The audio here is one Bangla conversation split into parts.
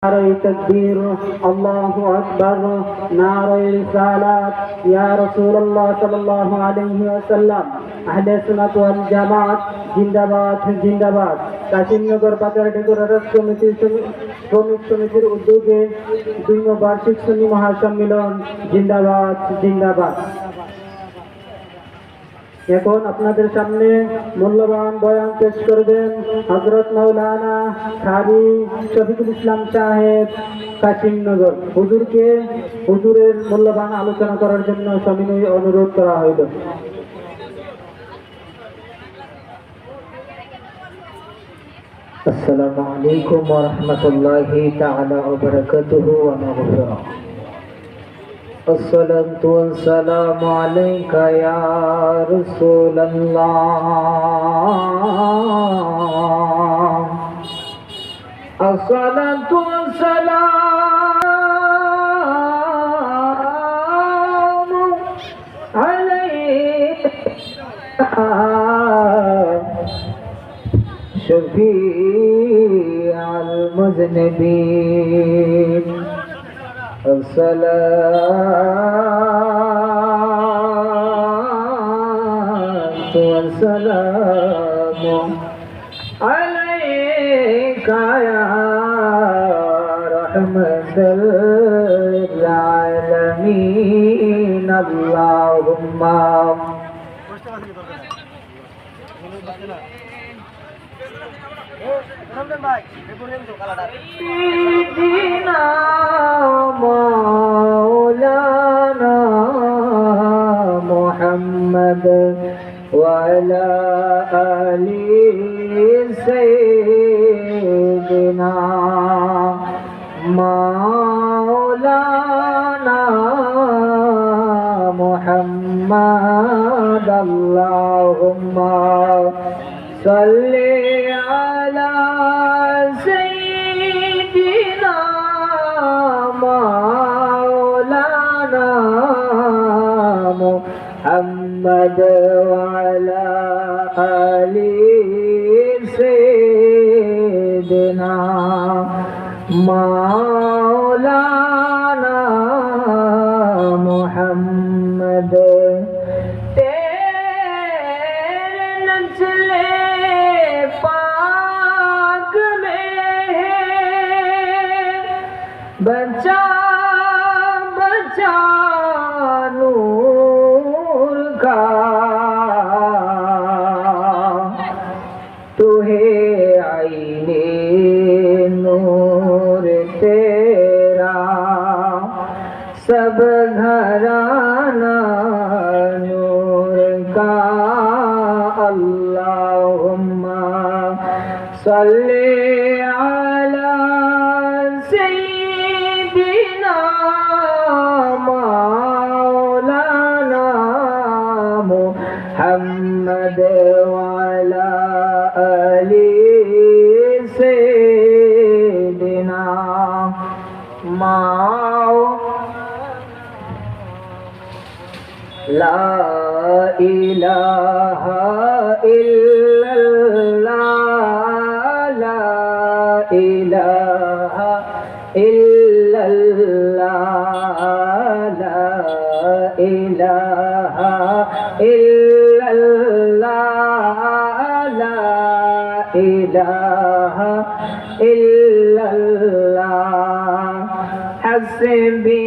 نعرہ تکبیر اللہ اکبر، نعرہ رسالات یا رسول اللہ صلی اللہ علیہ وسلم। আহলে সুন্নাত ওয়াল জামাত জিন্দাবাদ জিন্দাবাদ। কাশিমনগর বাজার ডেকোরেটর শ্রমিক সমিতির উদ্যোগে ২ বার্ষিক সুন্নি মহাসম্মেলন জিন্দাবাদ জিন্দাবাদ। এখন আপনাদের সামনে মূল্যবান বয়ান পেশ করবেন হযরত মাওলানা কারি শফিকুল ইসলাম সাহেব কাশিমনগর। হুজুরের মূল্যবান আলোচনা করার জন্য সবিনয় অনুরোধ করা হইল। আসসালামু আলাইকুম ওয়া রাহমাতুল্লাহি তাআলা ওয়া বারাকাতুহু ওয়া মাগফিরাহ। الصلاة والسلام عليك يا رسول الله. الصلاة والسلام عليك شفيع المذنبين. الصلاة والسلام عليك يا رحمة للعالمين. اللهم سيدنا مولانا محمد وعلى آل سيدنا مولانا محمد. اللهم صل على سيدنا مولانا محمد وعلى آل سيدنا مولانا محمد. बचा बचा नूर का तू है आईने नूर तेरा सब घराना नूर का. अल्लाहुम्मा सल्ली अला सय्यिदिना मौलाना मुहम्मद वअला आलि सय्यिदिना ला इलाहा इल्लल्लाह, ला इलाहा इल्लल्लाह, ला इलाहा इल्लल्लाह, ला इलाहा इल्लल्लाह. हस्बी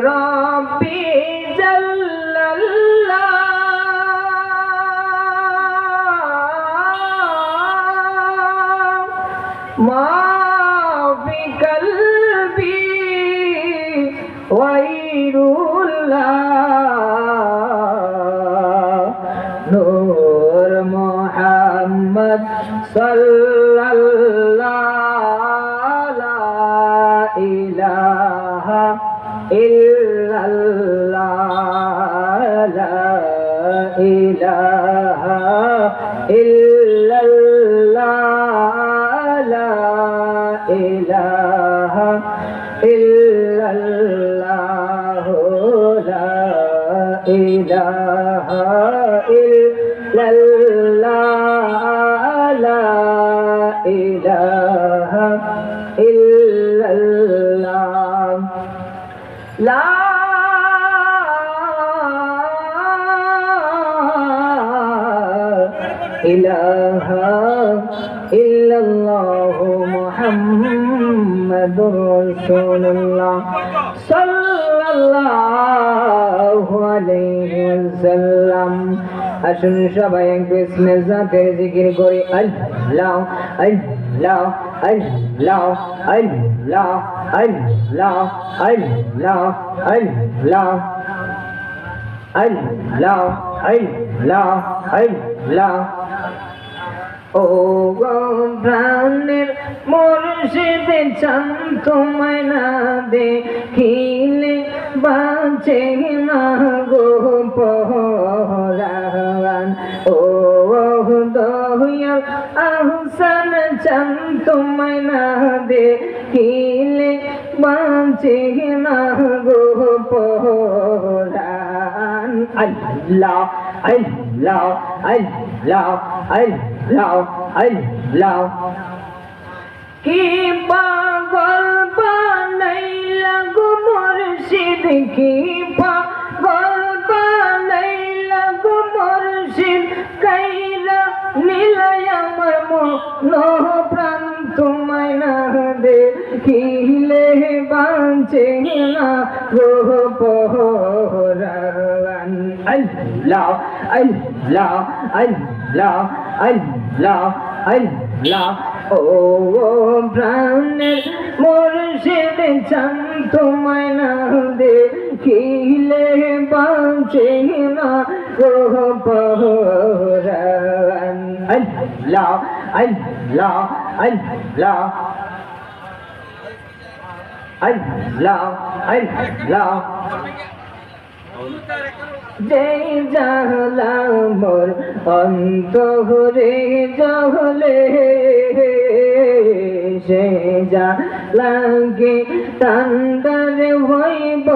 रब्बी मा फी कल्बी गैरुल्लाह. नूर मोहम्मद सल्लल्लाहु ला इलाहा इल्लल्लाह, ला इलाहा इल्लल्लाह, ला इलाहा इल्लल्लाह, ला इलाहा इल्लल्लाह, ला इलाहा इल्लल्लाह. লা ইলাহা ইল্লাল্লাহ মুহাম্মাদুর রাসূলুল্লাহ সাল্লাল্লাহু আলাইহি ওয়াসাল্লাম। আসুন সবাই বিসমিল্লাহ জাতের জিকির করি। আল্লাহ আল্লাহ আল্লাহ আল্লাহ আল্লাহ আল্লাহ আল্লাহ আল্লাহ আল্লাহ আল্লাহ। ও প্রাণের মুর্শিদ চান তোমায় না দেখিলে বাঁচে না গো পরাণ। ও দয়াল আহসান চান তোমায় না দেখিলে বাঁচে না গো পরাণ। আল্লাহ আল্লাহ আল্লাহ আল্লাহ আল্লাহ। কি পাগল বানাইলা গো মুর্শিদ, কি পাগল বানাইলা গো মুর্শিদ, কাইলা নিলয় আমার মন প্রাণ তোমায় না দেখিলে বাঁচে না গো পরাণ। আল্লাহ আল্লাহ আল্লাহ আল্লাহ আল্লাহ। ও প্রাণের মুর্শিদ চান তোমায় না দেখিলে বাঁচে না গো পরাণ। আল্লাহ আল্লাহ আল্লাহ আল্লাহ আল্লাহ। যেই জালা মোর অন্তরে জলে, সে জালাকে তান্ডারে হইব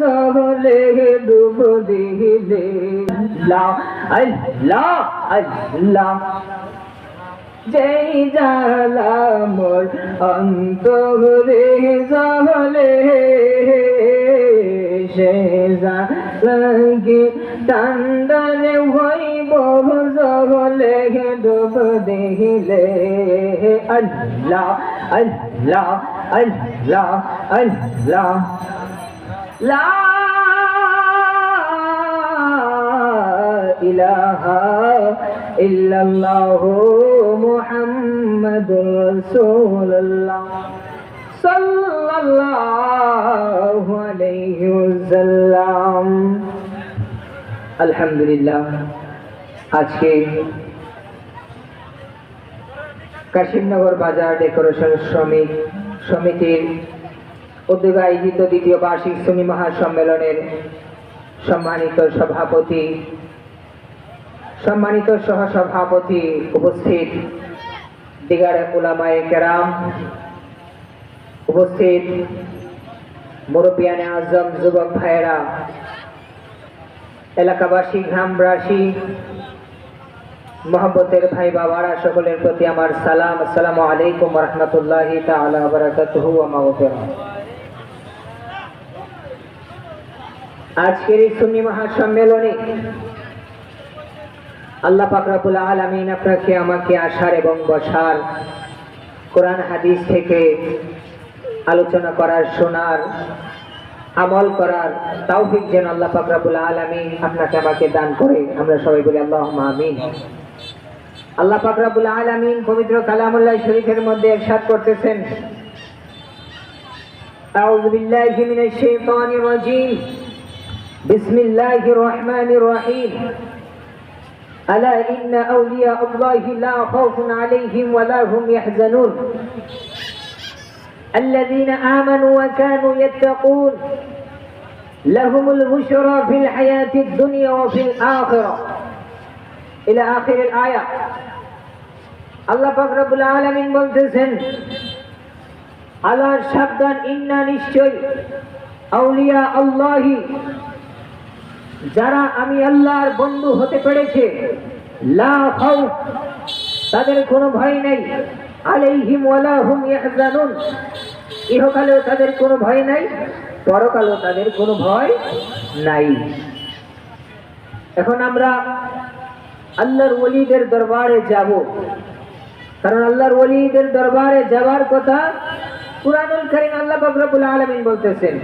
জলে ডুব দিলে। আল্লাহ আল্লাহ আল্লাহ। যেই জালা মোর অন্তরে জলে, সে জালাকে তান্ডারে হইব জলে ডুব দিলে। আল্লাহ আল্লাহ আল্লাহ আল্লাহ। লা ইলাহা ইল্লাল্লাহু মুহাম্মাদুর রাসূলুল্লাহ সাল্লাল্লাহু আলাইহি ওয়াসাল্লাম। আলহামদুলিল্লাহ, আজকে কাশিমনগর বাজার ডেকোরেশন শ্রমিক সমিতির উদ্যোগে আয়োজিত দ্বিতীয় বার্ষিক সুন্নি মহাসম্মেলনের সম্মানিত সভাপতি, সম্মানিত সহসভাপতি, উপস্থিত দিগার উলামায়ে কেরাম, উপস্থিত মুরব্বিয়ানে আজম, যুবক ভাইয়েরা, এলাকাবাসী, গ্রামবাসী, মহব্বতের ভাই বাবারা, সকলের প্রতি আমার সালাম। আসসালামু আলাইকুম ওয়া রাহমাতুল্লাহি তাআলা ওয়া বারাকাতুহু ওয়া মাগফিরাহ। আজকের এই সুন্নি মহাসম্মেলনে আল্লাহ পাক রব্বুল আলামিন আপনাকে আমাকে আসার এবং বসার, কোরআন হাদিস থেকে আলোচনা করার, শোনার, আমল করার তাওফিক যেন আল্লাহ পাক রব্বুল আলামিন আপনাকে আমাকে দান করে। আমরা সবাই বলি আল্লাহুম্মা আমিন। আল্লাহ পাক রব্বুল আলামিন পবিত্র কালামুল্লাহ শরীফের মধ্যে ইরশাদ করতেছেন, আউযু বিল্লাহি মিনাশ শাইতানির রাজীম, বিসমিল্লাহির রহমানির রহিম। আলা ইন্না আউলিয়া আল্লাহি লা খাউফুন আলাইহিম ওয়া লা হুম ইয়াহজানুন আল্লাযীনা আমানু ওয়া কানু ইয়াত্তাকুন লাহুমুল বুশরা ফিল হায়াতিদ দুনিয়া ওয়া ফিল আখিরাহ। ইলা আখিরিল আয়াত। আল্লাহ পাক রব্বুল আলামিন বলতেছেন, আলা সাবধান, ইন্না নিশ্চয়, আউলিয়া আল্লাহি, যারা আমি আল্লাহর বন্ধু হতে পেরেছে, লা খাউফ, তাদের কোনো ভয় নেই, আলাইহিম ওয়ালা হুম ইয়াহজানুন, ইহকালেও তাদের কোনো ভয় নাই, পরকালও তাদের কোনো ভয় নাই। এখন আমরা আল্লাহর ওলিদের দরবারে যাব, কারণ আল্লাহর ওলিদের দরবারে যাওয়ার কথা কুরআনুল কারীম আল্লাহ পাক রব্বুল আলামিন বলতেছেন,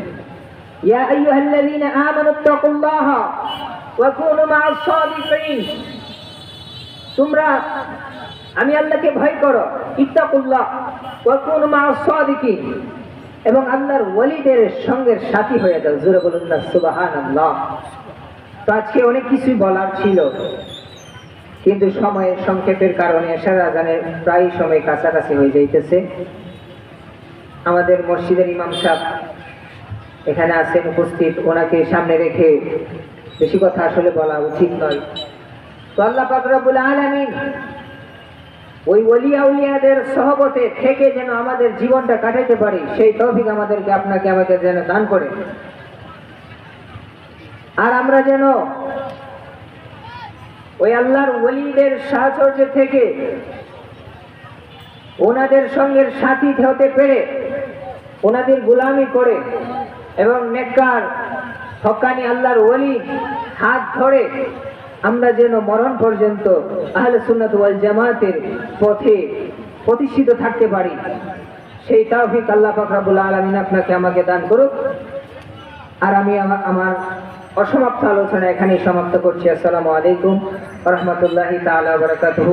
ইয়া আইয়ুহাল্লাযীনা আমানুত্তাকুল্লাহা ওয়া কুনু মা'আস সাদিকিন। তোমরা আমি আল্লাহকে ভয় করো, ইত্তাকুল্লাহ ওয়া কুনু মা'আস সাদিকিন, এবং আল্লাহর ওলিদের সঙ্গে সাথী হয়ে যাও। জোরে বলুন না সুবহানাল্লাহ। তো আজকে অনেক কিছুই বলার ছিল, কিন্তু সময়ের সংক্ষেপের কারণে এশার আজানের প্রায় সময় কাছাকাছি হয়ে যাইতেছে। আমাদের মসজিদের ইমাম সাহেব এখানে আছেন উপস্থিত, ওনাকে সামনে রেখে বেশি কথা আসলে বলা উচিত নয়। তো আল্লাহ পাক রব্বুল আলামিন ওই ওলি আউলিয়াদের সহবতে থেকে যেন আমাদের জীবনটা কাটাতে পারি, সেই তৌফিক আমাদেরকে আপনাকে আমাদের যেন দান করে। আর আমরা যেন ওই আল্লাহর ওলিদের সাহচর্য থেকে ওনাদের সঙ্গে সাথী হতে পেরে, ওনাদের গোলামি করে এবং নেককার হক্কানি আল্লাহর ওলি হাত ধরে আমরা যেন মরণ পর্যন্ত আহলে সুন্নাত ওয়াল জামাতের পথে প্রতিষ্ঠিত থাকতে পারি, সেই তৌফিক আল্লাহ পাক রব্বুল আলামিন আপনাকে আমাকে দান করুক। আর আমি আমার অসমাপ্ত আলোচনা এখানেই সমাপ্ত করছি। আসসালামু আলাইকুম ওয়া রাহমাতুল্লাহি তাআলা ওয়া বারাকাতুহু।